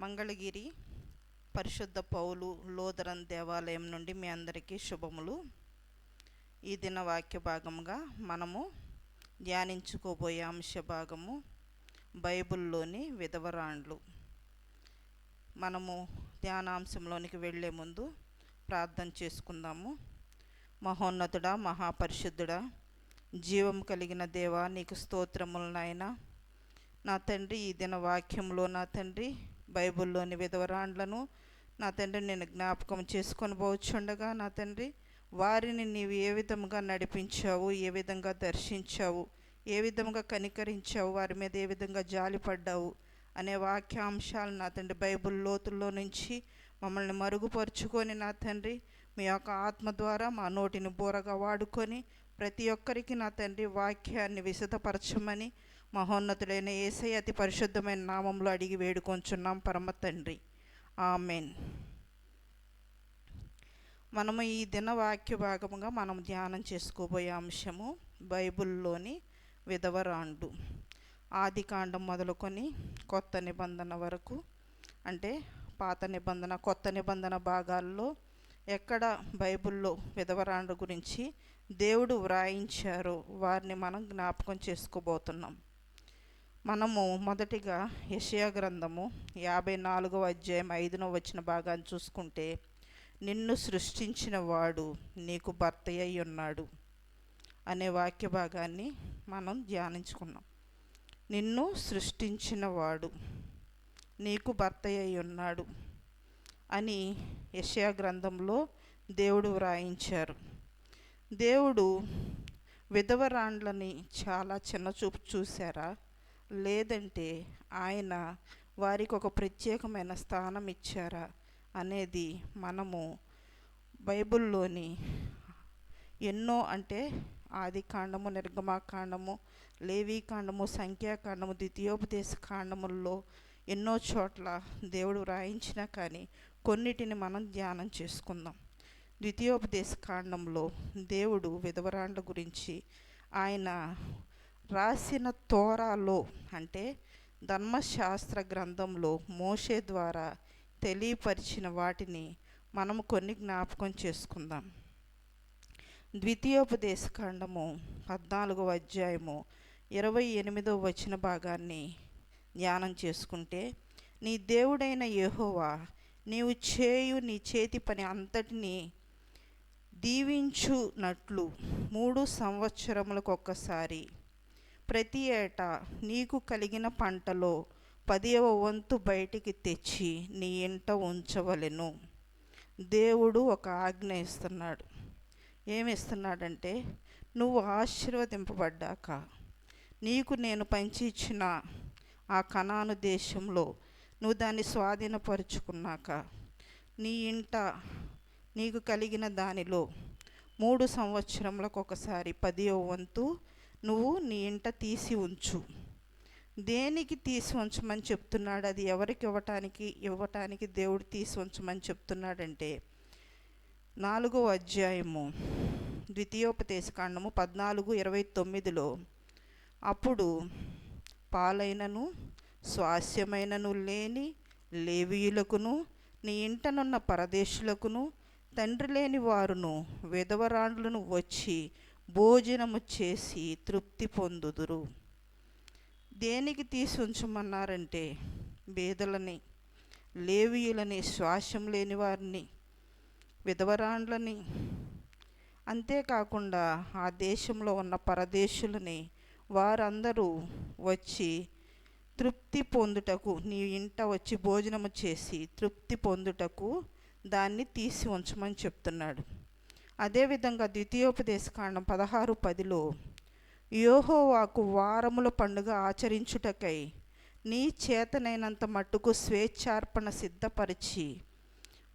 మంగళగిరి పరిశుద్ధ పౌలు లూథరన్ దేవాలయం నుండి మీ అందరికీ శుభములు. ఈ దిన వాక్య భాగంగా మనము ధ్యానించుకోబోయే అంశ భాగము బైబిల్లోని విధవరాండ్లు. మనము ధ్యానాంశంలోనికి వెళ్ళే ముందు ప్రార్థన చేసుకుందాము. మహోన్నతుడా, మహాపరిశుద్ధుడా, జీవం కలిగిన దేవా, నీకు స్తోత్రములు నాయనా. నా తండ్రి, ఈ దిన వాక్యంలో నా తండ్రి బైబిల్లోని విధవరాండ్లను నా తండ్రి నేను జ్ఞాపకం చేసుకొని పోవచ్చుండగా నా తండ్రి వారిని నీవు ఏ విధంగా నడిపించావు, ఏ విధంగా దర్శించావు, ఏ విధంగా కనికరించావు, వారి మీద ఏ విధంగా జాలిపడ్డావు అనే వాక్యాంశాలు నా తండ్రి బైబిల్ లోతుల్లో నుంచి మమ్మల్ని మరుగుపరుచుకొని నా తండ్రి మీ యొక్క ఆత్మ ద్వారా మా నోటిని బూరగా వాడుకొని ప్రతి ఒక్కరికి నా తండ్రి వాక్యాన్ని విశదపరచమని మహోన్నతుడైన యేసయ్య అతి పరిశుద్ధమైన నామంలో అడిగి వేడుకొంచున్నాం పరమ తండ్రి, ఆమెన్. మనము ఈ దిన వాక్య భాగముగా మనం ధ్యానం చేసుకోబోయే అంశము బైబిల్లోని విధవరాండ్లు. ఆది కాండం మొదలుకొని కొత్త నిబంధన వరకు, అంటే పాత నిబంధన కొత్త నిబంధన భాగాల్లో ఎక్కడ బైబిల్లో విధవరాండ్ల గురించి దేవుడు వ్రాయించారో వారిని మనం జ్ఞాపకం చేసుకోబోతున్నాం. మనము మొదటిగా యెషయా గ్రంథము 54వ అధ్యాయం 5వ వచన భాగాన్ని చూసుకుంటే, నిన్ను సృష్టించిన వాడు నీకు భర్త అయి ఉన్నాడు అనే వాక్య భాగాన్ని మనం ధ్యానించుకున్నాం. నిన్ను సృష్టించిన వాడు నీకు భర్త అయి ఉన్నాడు అని యెషయా గ్రంథంలో దేవుడు వ్రాయించారు. దేవుడు విధవరాండ్లని చాలా చిన్నచూపు చూశారా, లేదంటే ఆయన వారికి ఒక ప్రత్యేకమైన స్థానం ఇచ్చారా అనేది మనము బైబిల్లోని ఎన్నో, అంటే ఆది కాండము, నిర్గమాకాండము, లేవీకాండము, సంఖ్యాకాండము, ద్వితీయోపదేశ కాండముల్లో ఎన్నో చోట్ల దేవుడు వ్రాయించినా కానీ కొన్నిటిని మనం ధ్యానం చేసుకుందాం. ద్వితీయోపదేశ కాండంలో దేవుడు విధవరాండ్ల గురించి ఆయన రాసిన తోరాలో, అంటే ధర్మశాస్త్ర గ్రంథంలో మోషే ద్వారా తెలియపరిచిన వాటిని మనము కొన్ని జ్ఞాపకం చేసుకుందాం. ద్వితీయోపదేశ కాండము 14వ అధ్యాయము 28వ వచన భాగాన్ని ధ్యానం చేసుకుంటే, నీ దేవుడైన యెహోవా నీవు చేయు నీ చేతి పని అంతటినీ దీవించునట్లు 3 సంవత్సరములకు ఒక్కసారి ప్రతి ఏటా నీకు కలిగిన పంటలో 10వ వంతు బయటికి తెచ్చి నీ ఇంట ఉంచవలెను. దేవుడు ఒక ఆజ్ఞ ఇస్తున్నాడు. ఏమిస్తున్నాడంటే, నువ్వు ఆశీర్వదింపబడ్డాక, నీకు నేను పంచి ఇచ్చిన ఆ కనాను దేశంలో నువ్వు దాన్ని స్వాధీనపరుచుకున్నాక, నీ ఇంట నీకు కలిగిన దానిలో 3 సంవత్సరములకు ఒకసారి 10వ వంతు నువ్వు నీ ఇంట తీసి ఉంచు. దేనికి తీసి ఉంచమని చెప్తున్నాడు? అది ఎవరికి ఇవ్వటానికి దేవుడు తీసి ఉంచమని చెప్తున్నాడంటే, 4వ అధ్యాయము ద్వితీయోపదేశ కాండము 14:29లో, అప్పుడు పాలైనను స్వాస్యమైనను లేని లేవీయులకును నీ ఇంటనున్న పరదేశులకును తండ్రి లేని వారును విధవరాండ్లను వచ్చి భోజనము చేసి తృప్తి పొందుదురు. దేనికి తీసి ఉంచమన్నారంటే, బేదలని, లేవీయులని, శ్వాసం లేని వారిని, విధవరాండ్లని, అంతేకాకుండా ఆ దేశంలో ఉన్న పరదేశులని, వారందరూ వచ్చి తృప్తి పొందుటకు, నీ ఇంట వచ్చి భోజనము చేసి తృప్తి పొందుటకు దాన్ని తీసి ఉంచమని చెప్తున్నాడు. అదేవిధంగా ద్వితీయోపదేశ కాండం 16:10లో, యెహోవాకు వారముల పండుగ ఆచరించుటకై నీ చేతనైనంత మట్టుకు స్వేచ్ఛార్పణ సిద్ధపరిచి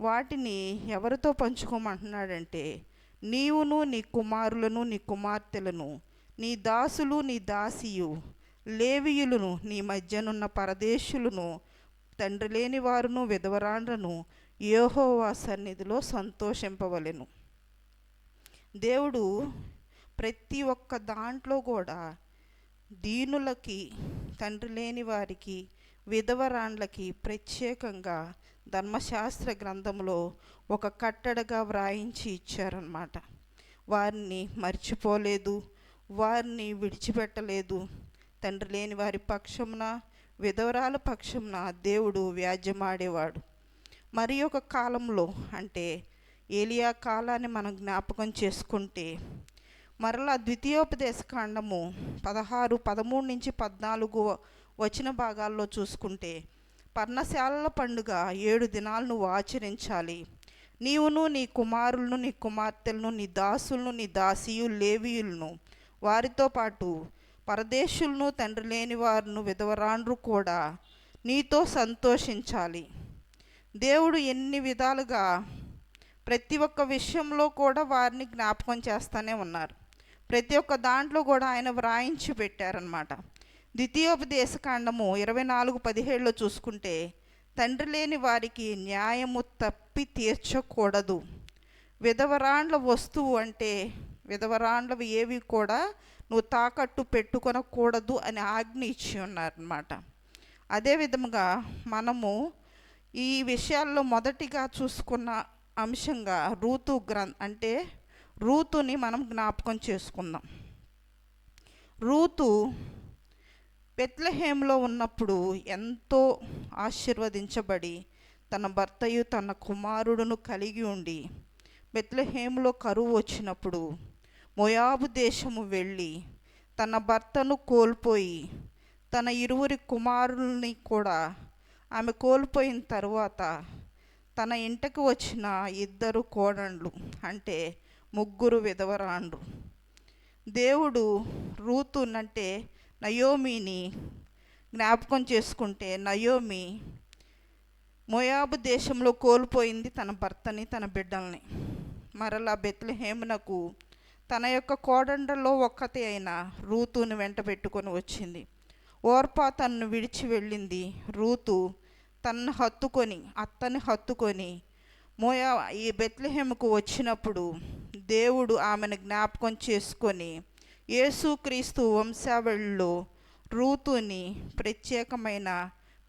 వాటిని ఎవరితో పంచుకోమంటున్నాడంటే, నీవును నీ కుమారులను నీ కుమార్తెలను, నీ దాసులు నీ దాసియు, లేవీయులను, నీ మధ్యనున్న పరదేశులను, తండ్రి లేని వారును విధవరాండ్లను యెహోవా సన్నిధిలో సంతోషింపవలెను. దేవుడు ప్రతి ఒక్క దాంట్లో కూడా దీనులకి, తండ్రి లేని వారికి, విధవరాండ్లకి ప్రత్యేకంగా ధర్మశాస్త్ర గ్రంథంలో ఒక కట్టడగా వ్రాయించి ఇచ్చారన్నమాట. వారిని మర్చిపోలేదు, వారిని విడిచిపెట్టలేదు. తండ్రి లేని వారి పక్షమున, విధవరాల పక్షమున దేవుడు వ్యాజ్యమాడేవాడు. మరి ఒక కాలంలో అంటే ఏలియా కాలాన్ని మనం జ్ఞాపకం చేసుకుంటే, మరలా ద్వితీయోపదేశ కాండము 16, 13 నుంచి 14 వచన భాగాల్లో చూసుకుంటే, పర్ణశాలల పండుగ 7 దినాలు నువ్వు ఆచరించాలి. నీవును, నీ కుమారులను, నీ కుమార్తెలను, నీ దాసులను, నీ దాసీయులు, లేవీయులను, వారితో పాటు పరదేశులను, తండ్రి లేని వారును, విధవరాండ్రు కూడా నీతో సంతోషించాలి. దేవుడు ఎన్ని విధాలుగా ప్రతి ఒక్క విషయంలో కూడా వారిని జ్ఞాపకం చేస్తూనే ఉన్నారు. ప్రతి ఒక్క దాంట్లో కూడా ఆయన వ్రాయించి పెట్టారనమాట. ద్వితీయోపదేశ కాండము 24:17 చూసుకుంటే, తండ్రి లేని వారికి న్యాయము తప్పి తీర్చకూడదు. విధవరాండ్ల వస్తువు అంటే విధవరాండ్లవి ఏవి కూడా నువ్వు తాకట్టు పెట్టుకొనకూడదు అని ఆజ్ఞ ఇచ్చి ఉన్నారన్నమాట. అదేవిధంగా మనము ఈ విషయాల్లో మొదటిగా చూసుకున్న అంశంగా అంటే రూతుని మనం జ్ఞాపకం చేసుకుందాం. రూతు బెత్లెహేంలో ఉన్నప్పుడు ఎంతో ఆశీర్వదించబడి తన భర్తయు తన కుమారుడును కలిగి ఉండి, బెత్లెహేంలో కరువు వచ్చినప్పుడు మోయాబు దేశము వెళ్ళి తన భర్తను కోల్పోయి తన 2 కుమారుల్ని కూడా ఆమె కోల్పోయిన తర్వాత తన ఇంటికి వచ్చిన 2 కోడళ్ళు అంటే 3 విధవరాండ్రు. దేవుడు రూతునంటే నయోమిని జ్ఞాపకం చేసుకుంటే, నయోమి మోయాబు దేశంలో కోల్పోయింది తన భర్తని, తన బిడ్డల్ని. మరలా బెత్లెహేమునకు తన యొక్క కోడండల్లో ఒక్కతే అయిన రూతుని వెంట పెట్టుకొని వచ్చింది. ఓర్పా తనను విడిచి వెళ్ళింది. రూతు తనను అత్తని హత్తుకొని ఈ బెత్లెహేముకు వచ్చినప్పుడు దేవుడు ఆమెను జ్ఞాపకం చేసుకొని యేసుక్రీస్తు వంశావళిలో రూతుని ప్రత్యేకమైన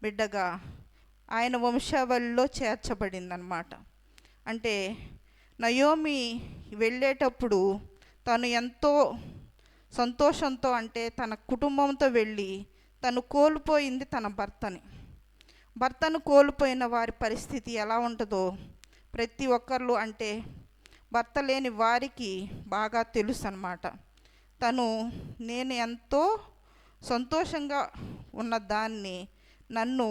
బిడ్డగా ఆయన వంశావళిలో చేర్చబడిందనమాట. అంటే నయోమి వెళ్ళేటప్పుడు తను ఎంతో సంతోషంతో, అంటే తన కుటుంబంతో వెళ్ళి తను కోల్పోయింది తన భర్తను కోల్పోయిన వారి పరిస్థితి ఎలా ఉంటుందో ప్రతి ఒక్కరు, అంటే భర్త లేని వారికి బాగా తెలుసు అన్నమాట. నేను ఎంతో సంతోషంగా ఉన్న దాన్ని నన్ను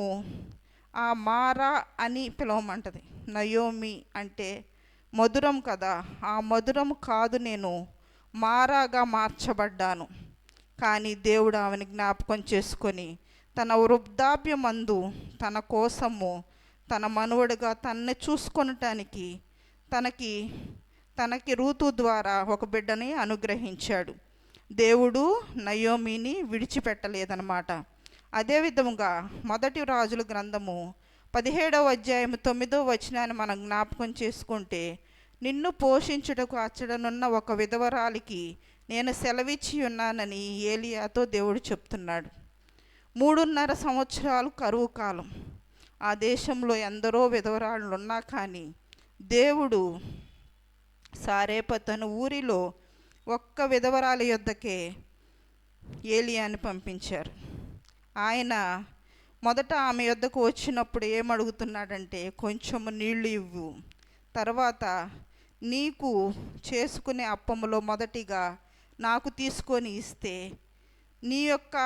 ఆ మారా అని పిలవమంటది. నయోమి అంటే మధురం కదా, ఆ మధురం కాదు, నేను మారాగా మార్చబడ్డాను. కానీ దేవుడు ఆమెను జ్ఞాపకం చేసుకొని తన వృద్ధాప్యమందు తన కోసము తన మనవడుగా తన్ను చూసుకొనటానికి తనకి రూతు ద్వారా ఒక బిడ్డని అనుగ్రహించాడు. దేవుడు నయోమిని విడిచిపెట్టలేదన్నమాట. అదేవిధంగా 1 రాజుల గ్రంథము 17వ అధ్యాయము 9వ వచనాన్ని మనం జ్ఞాపకం చేసుకుంటే, నిన్ను పోషించుటకు అచ్చడనున్న ఒక విధవరాలికి నేను సెలవిచ్చి ఉన్నానని ఏలియాతో దేవుడు చెప్తున్నాడు. 3.5 సంవత్సరాలు కరువు కాలం. ఆ దేశంలో ఎందరో విధవరాళ్ళు ఉన్నా కానీ దేవుడు సారేపతను ఊరిలో ఒక్క విధవరాలి యొద్దకే ఏలియాని పంపించారు. ఆయన మొదట ఆమె యొద్దకు వచ్చినప్పుడు ఏమడుగుతున్నాడంటే, కొంచెము నీళ్లు ఇవ్వు, తర్వాత నీకు చేసుకునే అప్పములో మొదటిగా నాకు తీసుకొని ఇస్తే నీ యొక్క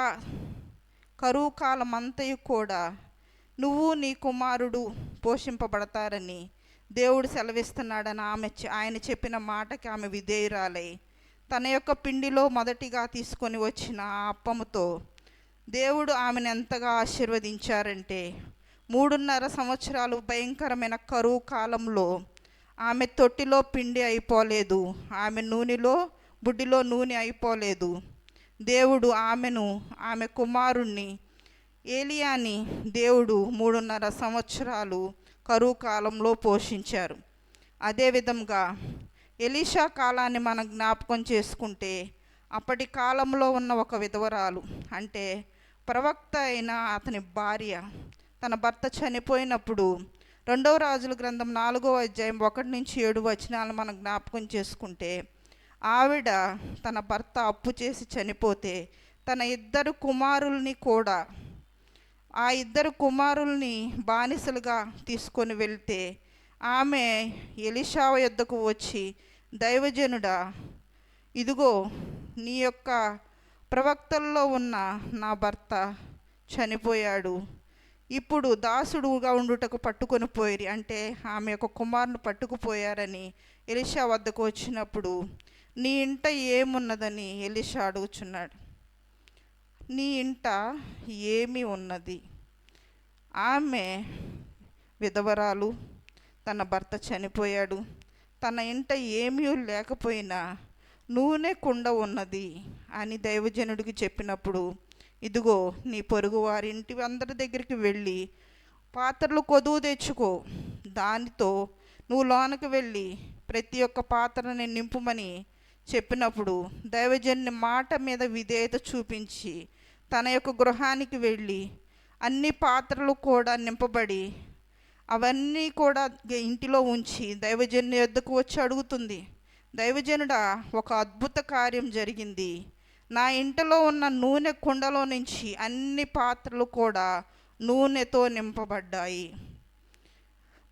కరువు కాలం అంతయు కూడా నువ్వు నీ కుమారుడు పోషింపబడతారని దేవుడు సెలవిస్తున్నాడని ఆయన చెప్పిన మాటకి ఆమె విధేయురాలై తన యొక్క పిండిలో మొదటిగా తీసుకొని వచ్చిన ఆ అప్పముతో దేవుడు ఆమెను ఎంతగా ఆశీర్వదించారంటే, 3.5 సంవత్సరాలు భయంకరమైన కరువు కాలంలో ఆమె తొట్టిలో పిండి అయిపోలేదు, ఆమె బుడ్డిలో నూనె అయిపోలేదు. దేవుడు ఆమె కుమారుణ్ణి ఏలియాని దేవుడు 3.5 సంవత్సరాలు కరువు కాలంలో పోషించారు. అదేవిధంగా ఎలీషా కాలాన్ని మనం జ్ఞాపకం చేసుకుంటే, అప్పటి కాలంలో ఉన్న ఒక విధవరాలు, అంటే ప్రవక్త అయిన అతని భార్య తన భర్త చనిపోయినప్పుడు 2వ రాజుల గ్రంథం 4వ అధ్యాయం 1-7 మనం జ్ఞాపకం చేసుకుంటే, ఆవిడ తన భర్త అప్పు చేసి చనిపోతే తన 2 కుమారుల్ని కూడా, ఆ 2 కుమారుల్ని బానిసలుగా తీసుకొని వెళ్తే ఆమె ఎలీషా యొద్దకు వచ్చి, దైవజనుడా, ఇదిగో నీ యొక్క ప్రవక్తల్లో ఉన్న నా భర్త చనిపోయాడు, ఇప్పుడు దాసుడుగా ఉండుటకు పట్టుకొని పోయిరి అంటే ఆమె యొక్క కుమారుని పట్టుకుపోయారని ఎలీషా వద్దకు వచ్చినప్పుడు, నీ ఇంట ఏమున్నదని ఎలీషా అడుగుచున్నాడు. నీ ఇంట ఏమి ఉన్నది? ఆమె విధవరాలు, తన భర్త చనిపోయాడు, తన ఇంట ఏమీ లేకపోయినా నూనె కుండ ఉన్నది అని దైవజనుడికి చెప్పినప్పుడు, ఇదిగో నీ పొరుగు వారి ఇంటి అందరి దగ్గరికి వెళ్ళి పాత్రలు కొదువు తెచ్చుకో, దానితో నువ్వు లోనకి వెళ్ళి ప్రతి ఒక్క పాత్రని నింపుమని చెప్పినప్పుడు, దైవజనుని మాట మీద విధేయత చూపించి తన యొక్క గృహానికి వెళ్ళి అన్ని పాత్రలు కూడా నింపబడి అవన్నీ కూడా ఇంటిలో ఉంచి దైవజనుని వద్దకు వచ్చి అడుగుతుంది, దైవజనుడా, ఒక అద్భుత కార్యం జరిగింది. నా ఇంటిలో ఉన్న నూనె కుండలో నుంచి అన్ని పాత్రలు కూడా నూనెతో నింపబడ్డాయి.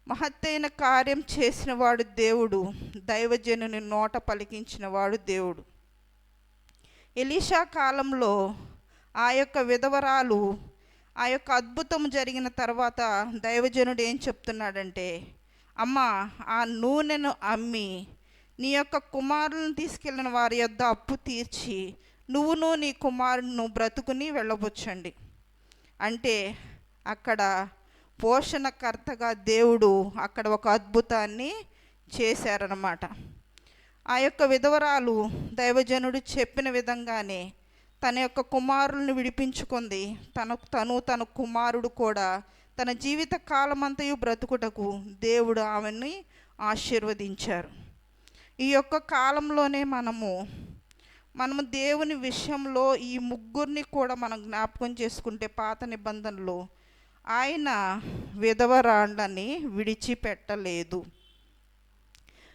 మహత్తైన కార్యం చేసిన వాడు దేవుడు, దైవజనుని నోట పలికించిన వాడు దేవుడు. ఎలీషా కాలంలో ఆ యొక్క విధవరాలు ఆ యొక్క అద్భుతం జరిగిన తర్వాత దైవజనుడు ఏం చెప్తున్నాడంటే, అమ్మ, ఆ నూనెను అమ్మి నీ యొక్క కుమారులను తీసుకెళ్ళిన వారి యొద్ద అప్పు తీర్చి నువ్వును నీ కుమారును బ్రతుకుని వెళ్ళబుచ్చండి అంటే, అక్కడ పోషణకర్తగా దేవుడు అక్కడ ఒక అద్భుతాన్ని చేశారన్నమాట. ఆ యొక్క విధవరాలు దైవజనుడు చెప్పిన విధంగానే తన యొక్క కుమారుల్ని విడిపించుకుంది. తన కుమారుడు కూడా తన జీవిత కాలమంతయు బ్రతుకుటకు దేవుడు ఆమెని ఆశీర్వదించారు. ఈ యొక్క కాలంలోనే మనము దేవుని విషయంలో ఈ ముగ్గురిని కూడా మనం జ్ఞాపకం చేసుకుంటే, పాత నిబంధనలో ఆయన విధవరాళ్ళని విడిచిపెట్టలేదు.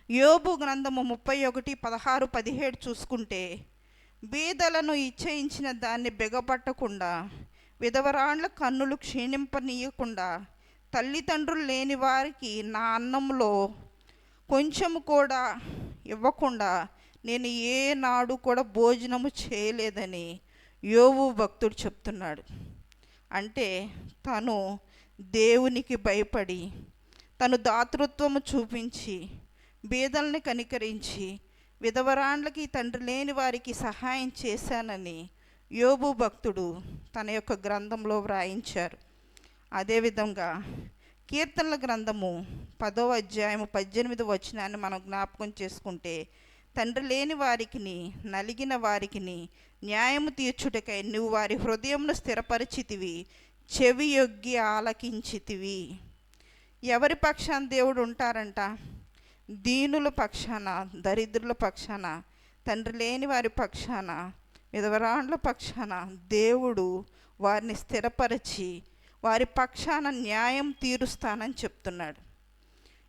యోబు గ్రంథము 31:16-17 చూసుకుంటే, బీదలను ఇచ్చయించిన దాన్ని బిగపట్టకుండా, విధవరాండ్ల కన్నులు క్షీణింపనీయకుండా, తల్లిదండ్రులు లేని వారికి నా అన్నంలో కొంచెము కూడా ఇవ్వకుండా నేను ఏనాడు కూడా భోజనము చేయలేదని యోబు భక్తుడు చెప్తున్నాడు. అంటే తను దేవునికి భయపడి, తను దాతృత్వము చూపించి, బీదల్ని కనికరించి, విధవరాండ్లకి, తండ్రి లేని వారికి సహాయం చేశానని యోబు భక్తుడు తన యొక్క గ్రంథంలో వ్రాయించారు. అదేవిధంగా కీర్తనల గ్రంథము 10వ అధ్యాయము 18 మనం జ్ఞాపకం చేసుకుంటే, తండ్రి లేని వారికిని, నలిగిన వారికిని న్యాయము తీర్చుటకై నువ్వు వారి హృదయమును స్థిరపరిచితివి, చెవి యొగ్గి ఆలకించితివి. ఎవరి పక్షాన దేవుడు ఉంటారంట? దీనుల పక్షాన, దరిద్రుల పక్షాన, తండ్రి లేని వారి పక్షాన, విధవరాండ్ల పక్షాన దేవుడు వారిని స్థిరపరిచి వారి పక్షాన న్యాయం తీరుస్తానని చెప్తున్నాడు.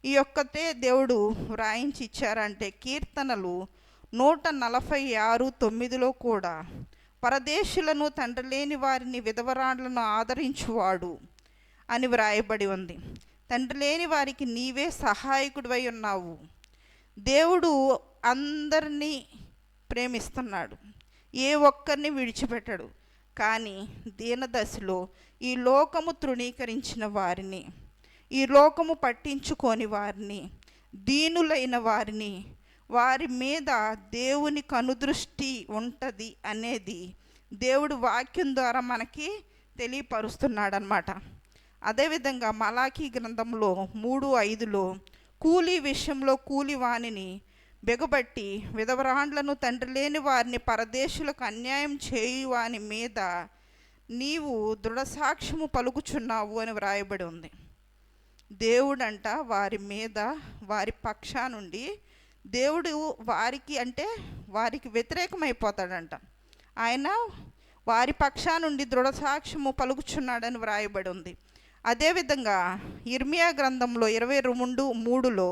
ఈ ఒక్కతే దేవుడు వ్రాయించి ఇచ్చారంటే, కీర్తనలు 146:9 కూడా పరదేశులను, తండ్రి లేని వారిని, విధవరాండ్లను ఆదరించువాడు అని వ్రాయబడి ఉంది. తండ్రి లేని వారికి నీవే సహాయకుడివై ఉన్నావు. దేవుడు అందరినీ ప్రేమిస్తున్నాడు, ఏ ఒక్కరిని విడిచిపెట్టడు. కానీ దీనదశలో ఈ లోకము తృణీకరించిన వారిని, ఈ లోకము పట్టించుకొని వారిని, దీనులైన వారిని, వారి మీద దేవుని కనుదృష్టి ఉంటుంది అనేది దేవుడు వాక్యం ద్వారా మనకి తెలియపరుస్తున్నాడు అన్నమాట. అదేవిధంగా మలాకీ గ్రంథంలో 3:5 కూలీ విషయంలో కూలి వానిని బిగబట్టి, విధవరాండ్లను, తండ్రి లేని వారిని, పరదేశులకు అన్యాయం చేయువాని మీద నీవు దృఢసాక్ష్యము పలుకుచున్నావు అని వ్రాయబడి ఉంది. దేవుడంట వారి మీద, వారి పక్షా నుండి దేవుడు వారికి వ్యతిరేకమైపోతాడంట. ఆయన వారి పక్షా నుండి దృఢ సాక్ష్యము పలుకుచున్నాడని వ్రాయబడి ఉంది. అదేవిధంగా ఇర్మియా గ్రంథంలో 22:3లో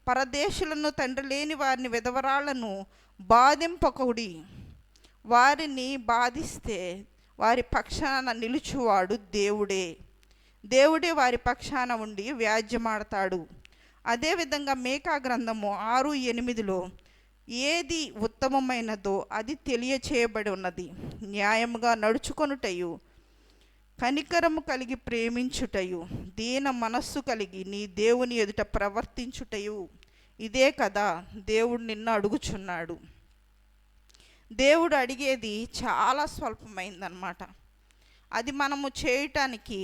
పరదేశులను, తండ్రి లేని వారిని, విధవరాళ్లను బాధింపకుడి, వారిని బాధిస్తే వారి పక్షాన నిలుచువాడు దేవుడే వారి పక్షాన ఉండి వ్యాజ్యమాడతాడు. అదేవిధంగా మేకా గ్రంథము 6:8లో ఏది ఉత్తమమైనదో అది తెలియచేయబడి ఉన్నది. న్యాయముగా నడుచుకొనుటయు, కనికరము కలిగి ప్రేమించుటయు, దీన మనస్సు కలిగి నీ దేవుని ఎదుట ప్రవర్తించుటయు, ఇదే కదా దేవుడు నిన్ను అడుగుచున్నాడు. దేవుడు అడిగేది చాలా స్వల్పమైందన్నమాట. అది మనము చేయటానికి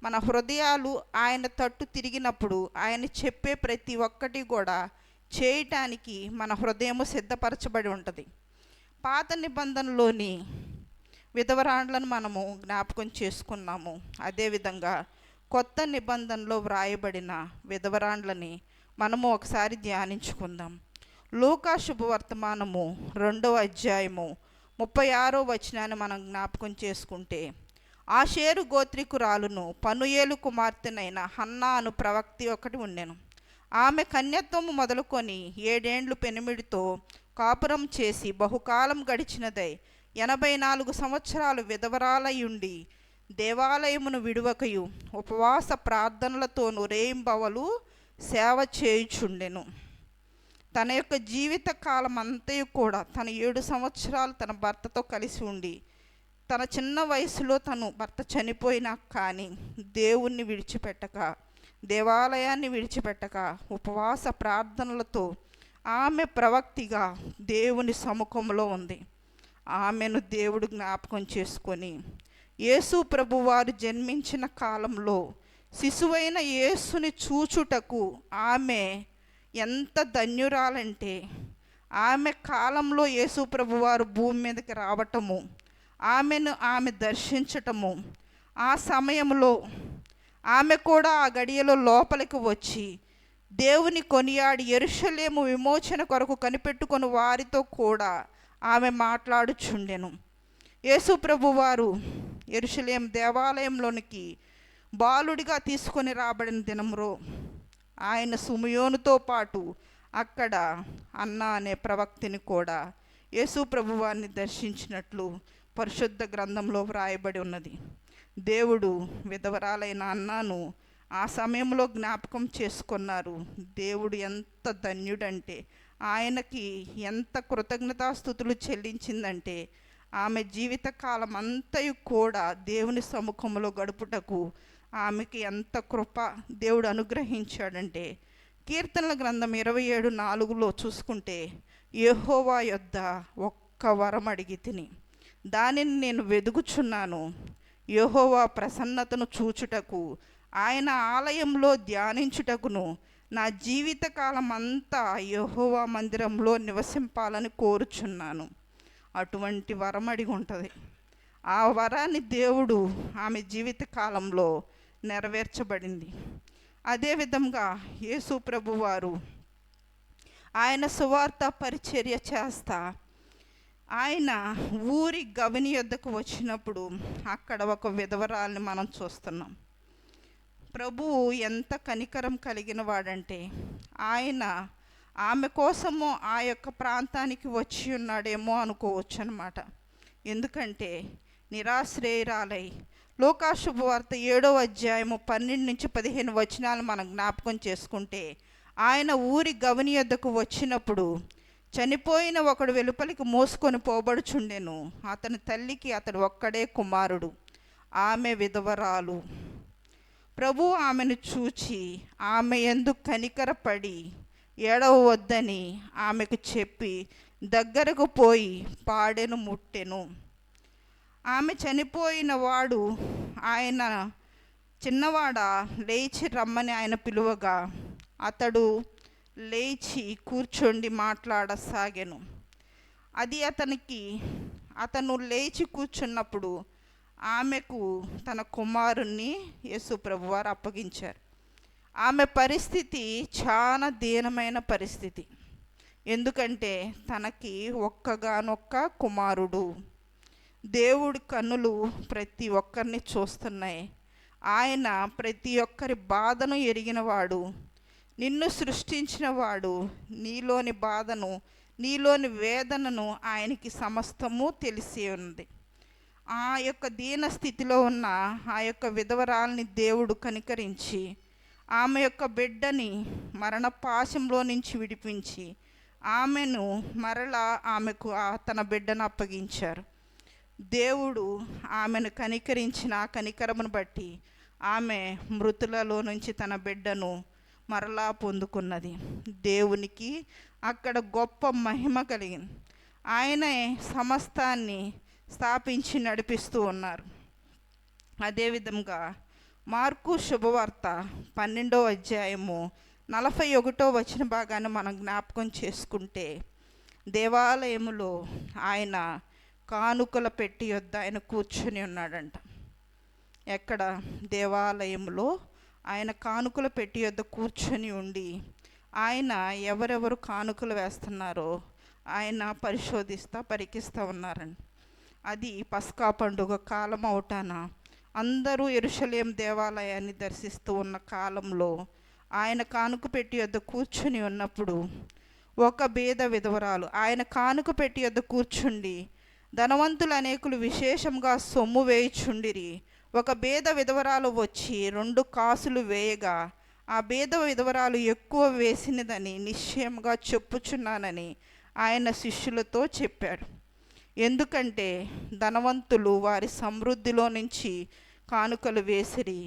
మన హృదయాలు ఆయన తట్టు తిరిగినప్పుడు ఆయన చెప్పే ప్రతి ఒక్కటి కూడా చేయటానికి మన హృదయము సిద్ధపరచబడి ఉంటుంది. పాత నిబంధనలోని విధవరాండ్లను మనము జ్ఞాపకం చేసుకున్నాము. అదేవిధంగా కొత్త నిబంధనలో వ్రాయబడిన విధవరాండ్లని మనము ఒకసారి ధ్యానించుకుందాం. లూకా శుభవర్తమానము 2వ అధ్యాయము 36వ వచనాన్ని మనం జ్ఞాపకం చేసుకుంటే, ఆషేరు గోత్రికురాలును పనుయేలు కుమార్తెనైన హన్నా అను ప్రవక్తి ఒకటి ఉండెను. ఆమె కన్యత్వము మొదలుకొని 7 ఏండ్లు పెనిమిడితో కాపురం చేసి బహుకాలం గడిచినదై 84 సంవత్సరాలు విధవరాలయుండి దేవాలయమును విడువకయు ఉపవాస ప్రార్థనలతోనూ రేయింబవలు సేవ చేయుచుండెను. తన యొక్క జీవిత కాలం అంతయు కూడా తన 7 సంవత్సరాలు తన భర్తతో కలిసి ఉండి, తన చిన్న వయసులో తను భర్త చనిపోయినా కానీ దేవుణ్ణి విడిచిపెట్టక, దేవాలయాన్ని విడిచిపెట్టక ఉపవాస ప్రార్థనలతో ఆమె ప్రవక్తిగా దేవుని సముఖంలో ఉంది. ఆమెను దేవుడు జ్ఞాపకం చేసుకొని యేసు ప్రభువారు జన్మించిన కాలంలో శిశువైన యేసుని చూచుటకు ఆమె ఎంత ధన్యురాలంటే, ఆమె కాలంలో యేసు ప్రభువారు భూమి మీదకి రావటము, ఆమె దర్శించటము, ఆ సమయంలో ఆమె కూడా ఆ గడియలో లోపలికి వచ్చి దేవుని కొనియాడి యెరూషలేము విమోచన కొరకు కనిపెట్టుకొని వారితో కూడా ఆమె మాట్లాడుచుండెను. యేసు ప్రభువారు యెరూషలేము దేవాలయంలోనికి బాలుడిగా తీసుకొని రాబడిన దినంలో ఆయన సుమయోనుతో పాటు అక్కడ అన్నా అనే ప్రవక్తిని కూడా యేసు ప్రభువారిని దర్శించినట్లు పరిశుద్ధ గ్రంథంలో వ్రాయబడి ఉన్నది. దేవుడు విధవరాలైన అన్నాను ఆ సమయంలో జ్ఞాపకం చేసుకున్నారు. దేవుడు ఎంత ధన్యుడంటే, ఆయనకి ఎంత కృతజ్ఞతాస్తుతులు చెల్లించిందంటే, ఆమె జీవితకాలం అంతయు కూడా దేవుని సముఖంలో గడుపుటకు ఆమెకి ఎంత కృప దేవుడు అనుగ్రహించాడంటే, కీర్తనల గ్రంథం 27:4లో చూసుకుంటే, యెహోవా యొద్ద ఒక్క వరం అడిగి తిని దానిని నేను వెదుగుచున్నాను, యెహోవా ప్రసన్నతను చూచుటకు, ఆయన ఆలయంలో ధ్యానించుటకును నా జీవితకాలం అంతా యెహోవా మందిరంలో నివసింపాలని కోరుచున్నాను. అటువంటి వరం అడిగి ఉంటుంది. ఆ వరాన్ని దేవుడు ఆమె జీవితకాలంలో నెరవేర్చబడింది. అదేవిధంగా యేసు ప్రభువారు ఆయన సువార్త పరిచర్య చేస్తా ఆయన ఊరి గవిని యొద్దకు వచ్చినప్పుడు అక్కడ ఒక విధవరాల్ని మనం చూస్తున్నాం. ప్రభువు ఎంత కనికరం కలిగిన వాడంటే, ఆయన ఆమె కోసము ఆ యొక్క ప్రాంతానికి వచ్చి ఉన్నాడేమో అనుకోవచ్చు అన్నమాట. ఎందుకంటే నిరాశ్రయురాలై లూకా శుభవార్త 7వ అధ్యాయము 12-15 వచనాలు మనం జ్ఞాపకం చేసుకుంటే, ఆయన ఊరి గవిని యొద్దకు వచ్చినప్పుడు చనిపోయిన ఒకడు వెలుపలికి మోసుకొని పోబడుచుండెను. అతని తల్లికి అతడు ఒక్కడే కుమారుడు, ఆమె విధవరాలు. ప్రభు ఆమెను చూచి ఆమె యందు కనికరపడి ఏడవవద్దని ఆమెకు చెప్పి దగ్గరకు పోయి పాడెను ముట్టెను. ఆమె చనిపోయిన వాడు ఆయన చిన్నవాడ లేచి రమ్మని ఆయన పిలువగా అతడు లేచి కూర్చొని మాట్లాడసాగాను. అది అతను లేచి కూర్చున్నప్పుడు ఆమెకు తన కుమారుణ్ణి యేసు ప్రభువారు అప్పగించారు. ఆమె పరిస్థితి చాలా దీనమైన పరిస్థితి. ఎందుకంటే తనకి ఒక్కగానొక్క కుమారుడు. దేవుడి కన్నులు ప్రతి ఒక్కరిని చూస్తున్నాయి. ఆయన ప్రతి ఒక్కరి బాధను ఎరిగినవాడు. నిన్ను సృష్టించిన వాడు నీలోని బాధను, నీలోని వేదనను ఆయనకి సమస్తము తెలిసి ఉంది. ఆ యొక్క దీన స్థితిలో ఉన్న ఆ యొక్క విధవరాల్ని దేవుడు కనికరించి ఆమె యొక్క బిడ్డని మరణ పాశంలో నుంచి విడిపించి ఆమెను మరలా ఆమెకు తన బిడ్డను అప్పగించారు. దేవుడు ఆమెను కనికరించిన ఆ కనికరమును బట్టి ఆమె మృతులలో నుంచి తన బిడ్డను మరలా పొందుకున్నది. దేవునికి అక్కడ గొప్ప మహిమ కలిగింది. ఆయనే సమస్తాన్ని స్థాపించి నడిపిస్తూ ఉన్నారు. అదేవిధంగా మార్కు శుభవార్త 12వ అధ్యాయము 41వ వచన భాగాన్ని మనం జ్ఞాపకం చేసుకుంటే, దేవాలయములో ఆయన కానుకల పెట్టి యొద్ద ఆయన కూర్చుని ఉన్నాడంట. ఎక్కడ? దేవాలయంలో ఆయన కానుకల పెట్టి యొద్ద కూర్చొని ఉండి ఆయన ఎవరెవరు కానుకలు వేస్తున్నారో ఆయన పరికిస్తూ ఉన్నారండి. అది పస్కా పండుగ కాలం అవుటాన అందరూ యెరూషలేము దేవాలయాన్ని దర్శిస్తూ ఉన్న కాలంలో ఆయన కానుక పెట్టి యొద్ద కూర్చుని ఉన్నప్పుడు ఒక బీద విధవరాలు ఆయన కానుక పెట్టి యొద్ద కూర్చుండి ధనవంతులు అనేకులు విశేషంగా సొమ్ము వేయుచుండిరి. ఒక బీద విధవరాలు వచ్చి 2 కాసులు వేయగా ఆ బీద విధవరాలు ఎక్కువ వేసినదని నిశ్చయంగా చెప్పుచున్నానని ఆయన శిష్యులతో చెప్పాడు. ఎందుకంటే ధనవంతులు వారి సమృద్ధిలో నుంచి కానుకలు వేసిరి,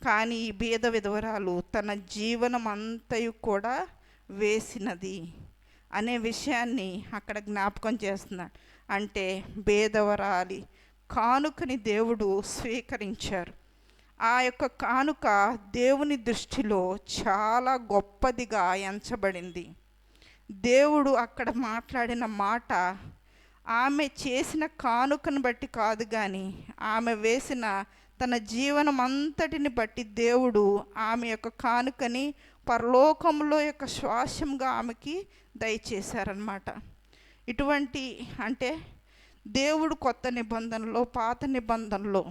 కానీ ఈ బీద విధవరాలు తన జీవనం అంతయు కూడా వేసినది అనే విషయాన్ని అక్కడ జ్ఞాపకం చేస్తున్నాడు. అంటే బీదవరాలి కానుకని దేవుడు స్వీకరించారు. ఆ యొక్క కానుక దేవుని దృష్టిలో చాలా గొప్పదిగా ఎంచబడింది. దేవుడు అక్కడ మాట్లాడిన మాట ఆమె చేసిన కానుకను బట్టి కాదు, కానీ ఆమె వేసిన తన జీవనం అంతటిని బట్టి దేవుడు ఆమె యొక్క కానుకని పరలోకంలో యొక్క శ్వాసంగా ఆమెకి దయచేశారనమాట. ఇటువంటి అంటే దేవుడు కొత్త నిబంధనలో, పాత నిబంధనలో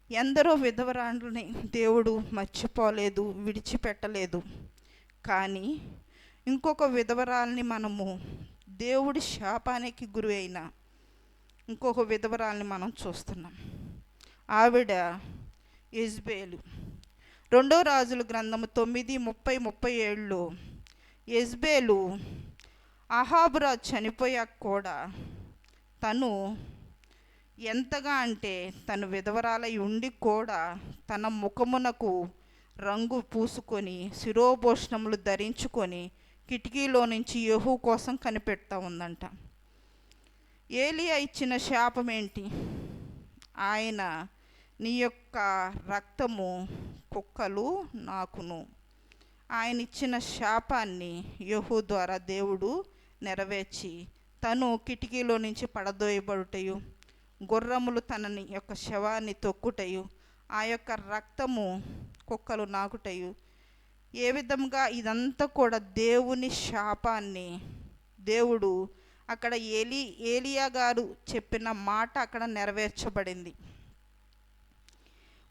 ఎందరో విధవరాండ్లని దేవుడు మర్చిపోలేదు, విడిచిపెట్టలేదు. కానీ ఇంకొక విధవరాల్ని మనము దేవుడి శాపానికి గురి అయిన ఇంకొక విధవరాల్ని మనం చూస్తున్నాం. ఆవిడ యెజ్బేలు. 2వ రాజుల గ్రంథము 9:30-37లో యెజ్బేలు అహాబురాజు చనిపోయాక కూడా తను ఎంతగా అంటే తను విధవరాలై ఉండి కూడా తన ముఖమునకు రంగు పూసుకొని శిరోభూషణములు ధరించుకొని కిటికీలో నుంచి యెహూ కోసం కనిపెడతా ఉందంట. ఏలియా ఇచ్చిన శాపం ఏంటి? ఆయన నీ యొక్క రక్తము కుక్కలు నాకును. ఆయన ఇచ్చిన శాపాన్ని యెహూ ద్వారా దేవుడు నెరవేర్చి తను కిటికీలో నుంచి పడదోయబడుటయు, గుర్రములు తనని యొక్క శవాన్ని తొక్కుటయు, ఆ యొక్క రక్తము కుక్కలు నాకుటయు, ఏ విధంగా ఇదంతా కూడా దేవుని శాపాన్ని దేవుడు అక్కడ ఏలియా గారు చెప్పిన మాట అక్కడ నెరవేర్చబడింది.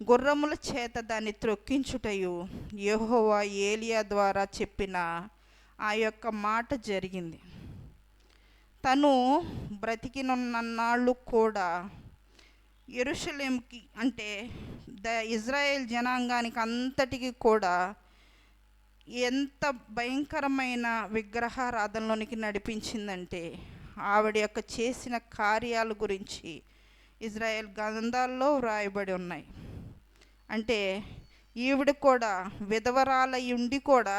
గుర్రముల చేత దాన్ని త్రొక్కించుటయు యెహోవా ఏలియా ద్వారా చెప్పిన ఆ యొక్క మాట జరిగింది. తను బ్రతికినున్నాళ్ళు కూడా యెరూషలేముకి అంటే ఇజ్రాయేల్ జనాంగానికి అంతటికి కూడా ఎంత భయంకరమైన విగ్రహారాధనలోనికి నడిపించిందంటే ఆవిడ యొక్క చేసిన కార్యాల గురించి ఇజ్రాయేల్ గ్రంథాల్లో వ్రాయబడి ఉన్నాయి. అంటే ఈవిడ కూడా విధవరాలై ఉండి కూడా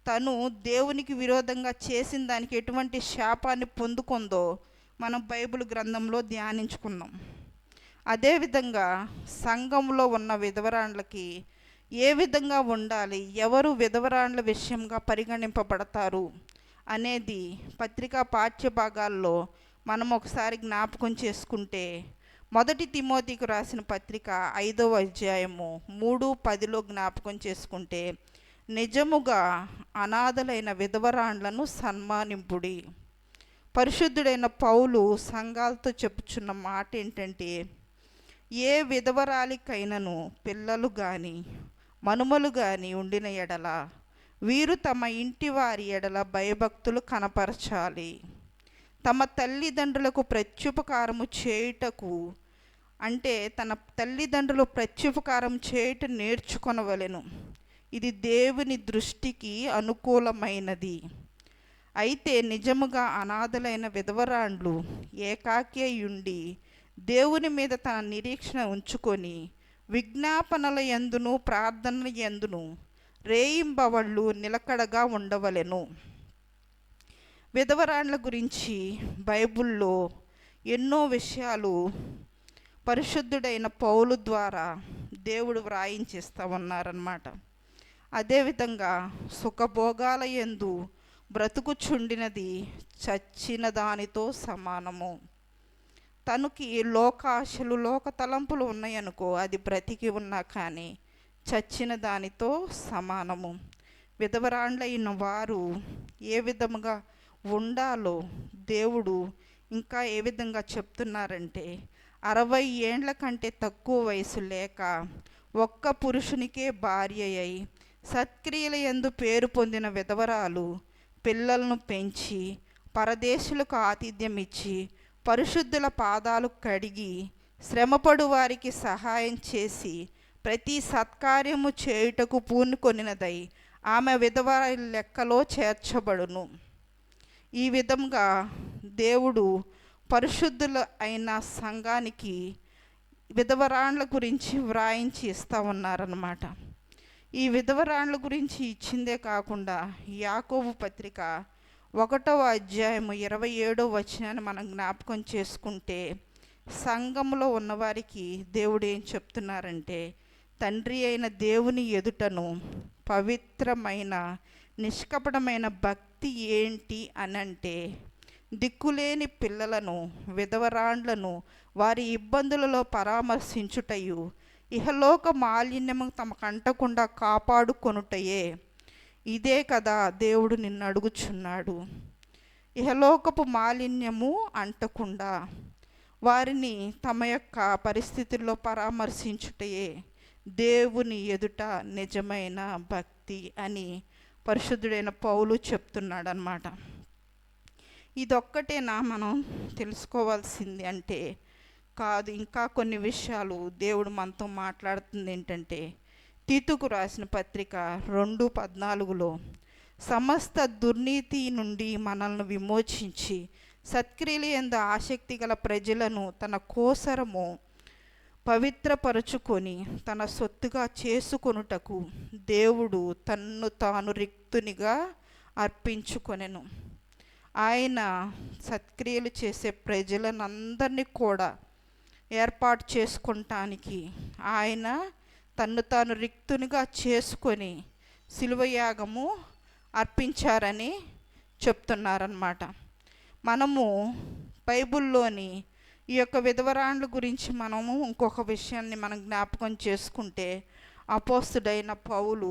తను దేవునికి విరోధంగా చేసిన దానికి ఎటువంటి శాపాన్ని పొందుకుందో మనం బైబిల్ గ్రంథంలో ధ్యానించుకున్నాం. అదేవిధంగా సంఘంలో ఉన్న విధవరాండ్లకి ఏ విధంగా ఉండాలి, ఎవరు విధవరాండ్ల విషయంగా పరిగణింపబడతారు అనేది పత్రికా పాఠ్యభాగాల్లో మనం ఒకసారి జ్ఞాపకం చేసుకుంటే 1 తిమోతికి రాసిన పత్రిక 5వ అధ్యాయము 3:10లో జ్ఞాపకం చేసుకుంటే, నిజముగా అనాథలైన విధవరాండ్లను సన్మానింపుడి, పరిశుద్ధుడైన పౌలు సంఘాలతో చెప్పుచున్న మాట ఏంటంటే, ఏ విధవరాలికైనను పిల్లలు కానీ మనుమలు కానీ ఉండిన ఎడల వీరు తమ ఇంటి వారి ఎడల భయభక్తులు కనపరచాలి. తమ తల్లిదండ్రులకు ప్రత్యుపకారము చేయుటకు, అంటే తన తల్లిదండ్రులు ప్రత్యుపకారం చేయుట నేర్చుకొనవలెను. ఇది దేవుని దృష్టికి అనుకూలమైనది. అయితే నిజముగా అనాథలైన విధవరాండ్లు ఏకాకి అయ్యుండి దేవుని మీద తన నిరీక్షణ ఉంచుకొని విజ్ఞాపనల యందును ప్రార్థనల యందును రేయింబవళ్ళు నిలకడగా ఉండవలెను. విధవరాండ్ల గురించి బైబిల్లో ఎన్నో విషయాలు పరిశుద్ధుడైన పౌలు ద్వారా దేవుడు వ్రాయించేస్తూ ఉన్నారన్నమాట. అదేవిధంగా సుఖభోగాల యందు బ్రతుకుచుండినది చచ్చిన దానితో సమానము. తనకి లోకాశలు లోక తలంపులు ఉన్నాయనుకో, అది బ్రతికి ఉన్నా కానీ చచ్చిన దానితో సమానము. విధవరాండ్లైన వారు ఏ విధముగా ఉండాలో దేవుడు ఇంకా ఏ విధంగా చెప్తున్నారంటే, 60 ఏండ్ల కంటే తక్కువ వయసు లేక ఒక్క పురుషునికే భార్య అయి సత్క్రియల యందు పేరు పొందిన విధవరాలు పిల్లలను పెంచి పరదేశులకు ఆతిథ్యం ఇచ్చి పరిశుద్ధుల పాదాలు కడిగి శ్రమపడు వారికి సహాయం చేసి ప్రతి సత్కార్యము చేయుటకు పూనుకొనినదై ఆమె విధవరాలి లెక్కలో చేర్చబడును. ఈ విధంగా దేవుడు పరిశుద్ధుల అయిన సంఘానికి విధవరాండ్ల గురించి వ్రాయించి ఇస్తూ ఉన్నారన్నమాట. ఈ విధవరాండ్ల గురించి ఇచ్చిందే కాకుండా యాకోబు పత్రిక 1వ అధ్యాయము 27వ వచనాన్ని మనం జ్ఞాపకం చేసుకుంటే, సంఘంలో ఉన్నవారికి దేవుడు ఏం చెప్తున్నారంటే, తండ్రి అయిన దేవుని ఎదుటను పవిత్రమైన నిష్కపటమైన భక్తి ఏంటి అనంటే, దిక్కులేని పిల్లలను విధవరాండ్లను వారి ఇబ్బందులలో పరామర్శించుటయు ఇహలోక మాలిన్యము తమకంటకుండా కాపాడుకొనుటయే. ఇదే కదా దేవుడు నిన్ను అడుగుచున్నాడు. ఇహలోకపు మాలిన్యము అంటకుండా వారిని తమ యొక్క పరిస్థితుల్లో పరామర్శించుటయే దేవుని ఎదుట నిజమైన భక్తి అని పరిశుద్ధుడైన పౌలు చెప్తున్నాడు అన్నమాట. ఇదొక్కటేనా మనం తెలుసుకోవాల్సింది అంటే కాదు. ఇంకా కొన్ని విషయాలు దేవుడు మనతో మాట్లాడుతుంది. ఏంటంటే, తీతుకు రాసిన పత్రిక 2:14 సమస్త దుర్నీతి నుండి మనల్ని విమోచించి సత్క్రియల యందు ఆసక్తి గల ప్రజలను తన కోసరము పవిత్రపరచుకొని తన సొత్తుగా చేసుకొనుటకు దేవుడు తన్ను తాను రిక్తునిగా అర్పించుకొనెను. ఆయన సత్క్రియలు చేసే ప్రజలనందరినీ కూడా ఏర్పాటు చేసుకుంటానికి ఆయన తన్ను తాను రిక్తునిగా చేసుకొని శిలువయాగము అర్పించారని చెప్తున్నారన్నమాట. మనము బైబిల్లోని ఈ యొక్క విధవరాండ్ల గురించి మనము ఇంకొక విషయాన్ని మనం జ్ఞాపకం చేసుకుంటే, అపోస్తుడైన పౌలు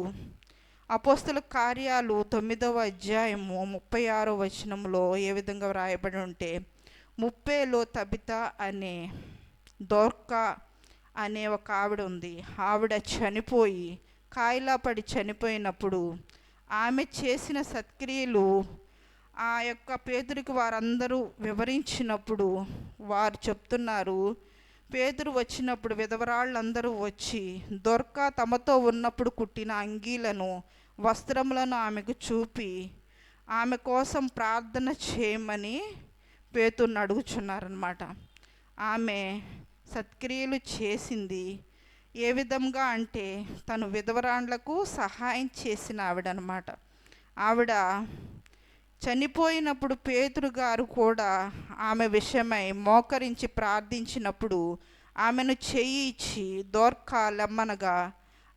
అపోస్తుల కార్యాలు 9వ అధ్యాయము 36వ వచనంలో ఏ విధంగా వ్రాయబడి ఉంటే, 30లో తబిత అనే దోర్కా అనే ఒక ఆవిడ ఉంది. ఆవిడ చనిపోయి కాయిలా పడి చనిపోయినప్పుడు ఆమె చేసిన సత్క్రియలు ఆ యొక్క పేతురికి వారందరూ వివరించినప్పుడు వారు చెప్తున్నారు, పేతురు వచ్చినప్పుడు విధవరాళ్ళందరూ వచ్చి దొర్కా తమతో ఉన్నప్పుడు కుట్టిన అంగీలను వస్త్రములను ఆమెకు చూపి ఆమె కోసం ప్రార్థన చేయమని పేతురుని అడుగుచున్నారన్నమాట. ఆమె సత్క్రియలు చేసింది ఏ విధంగా అంటే, తను విధవరాండ్లకు సహాయం చేసిన ఆవిడనమాట. ఆవిడ చనిపోయినప్పుడు పేతురు గారు కూడా ఆమె విషయమై మోకరించి ప్రార్థించినప్పుడు ఆమెను చెయ్యి ఇచ్చి దోర్కా లెమ్మనగా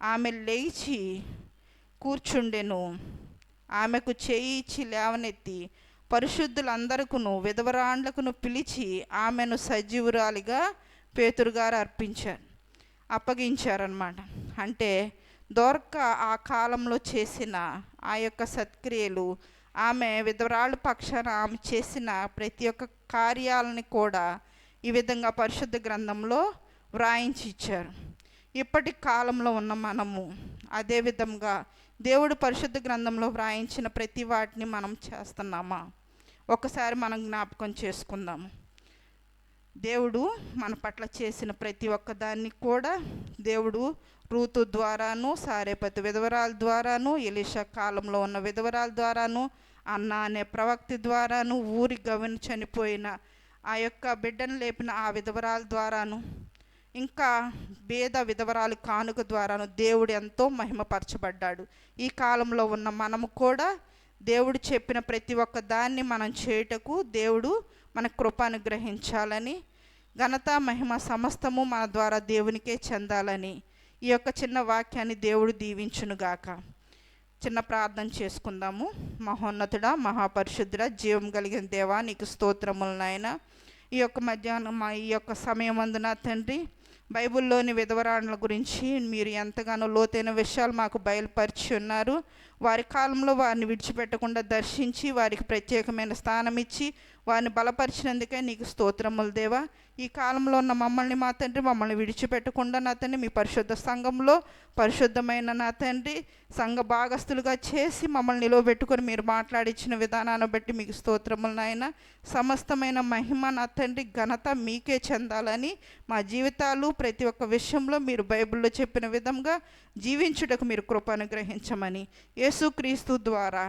ఆమె లేచి కూర్చుండెను. ఆమెకు చెయ్యి ఇచ్చి లేవనెత్తి పరిశుద్ధులందరికను విధవరాండ్లకును పిలిచి ఆమెను సజీవురాలిగా పేతురు గారు అప్పగించారన్నమాట. అంటే దోర్కా ఆ కాలంలో చేసిన ఆ యొక్క సత్క్రియలు ఆమె విధవరాళ్ళ పక్షాన ఆమె చేసిన ప్రతి ఒక్క కార్యాలని కూడా ఈ విధంగా పరిశుద్ధ గ్రంథంలో వ్రాయించి ఇచ్చారు. ఇప్పటి కాలంలో ఉన్న మనము అదే విధంగా దేవుడు పరిశుద్ధ గ్రంథంలో వ్రాయించిన ప్రతి వాటిని మనం చేస్తున్నామా? ఒకసారి మనం జ్ఞాపకం చేసుకుందాము. దేవుడు మన పట్ల చేసిన ప్రతి ఒక్క దాన్ని కూడా దేవుడు రూతు ద్వారాను, సారేపతి విధవరాల ద్వారాను, ఎలీషా కాలంలో ఉన్న విధవరాల ద్వారాను, అన్న అనే ప్రవక్త ద్వారాను, ఊరి గవిని చనిపోయిన ఆ యొక్క బిడ్డను లేపిన ఆ విధవరాల ద్వారాను, ఇంకా పేద విధవరాలు కానుక ద్వారాను దేవుడు ఎంతో మహిమపరచబడ్డాడు. ఈ కాలంలో ఉన్న మనము కూడా దేవుడు చెప్పిన ప్రతి ఒక్క దాన్ని మనం చేయుటకు దేవుడు మన కృప అనుగ్రహించాలని, ఘనత మహిమ సమస్తము మన ద్వారా దేవునికే చెందాలని ఈ యొక్క చిన్న వాక్యాన్ని దేవుడు దీవించునుగాక. చిన్న ప్రార్థన చేసుకుందాము. మహోన్నతుడా, మహాపరిశుద్ధుడా, జీవం కలిగిన దేవా, నీకు స్తోత్రములు నాయన. ఈ యొక్క మధ్యాహ్నం ఈ యొక్క సమయం అందున తండ్రి, బైబిల్లోని విధవరాళ్ళ గురించి మీరు ఎంతగానో లోతైన విషయాలు మాకు బయలుపరిచి ఉన్నారు. వారి కాలంలో వారిని విడిచిపెట్టకుండా దర్శించి వారికి ప్రత్యేకమైన స్థానం ఇచ్చి వారిని బలపరిచినందుకే నీకు స్తోత్రములు దేవా. ఈ కాలంలో ఉన్న మమ్మల్ని మా తండ్రి మమ్మల్ని విడిచిపెట్టకుండా నా తండ్రి మీ పరిశుద్ధ సంఘంలో పరిశుద్ధమైన నా తండ్రి సంఘ భాగస్తులుగా చేసి మమ్మల్ని నిలవబెట్టుకొని మీరు మాట్లాడించిన విధానాన్ని బట్టి మీకు స్తోత్రములు నాయన. సమస్తమైన మహిమ నా తండ్రి ఘనత మీకే చెందాలని మా జీవితాలు ప్రతి ఒక్క విషయంలో మీరు బైబిల్లో చెప్పిన విధంగా జీవించుటకు మీరు కృప అనుగ్రహించమని యేసుక్రీస్తు ద్వారా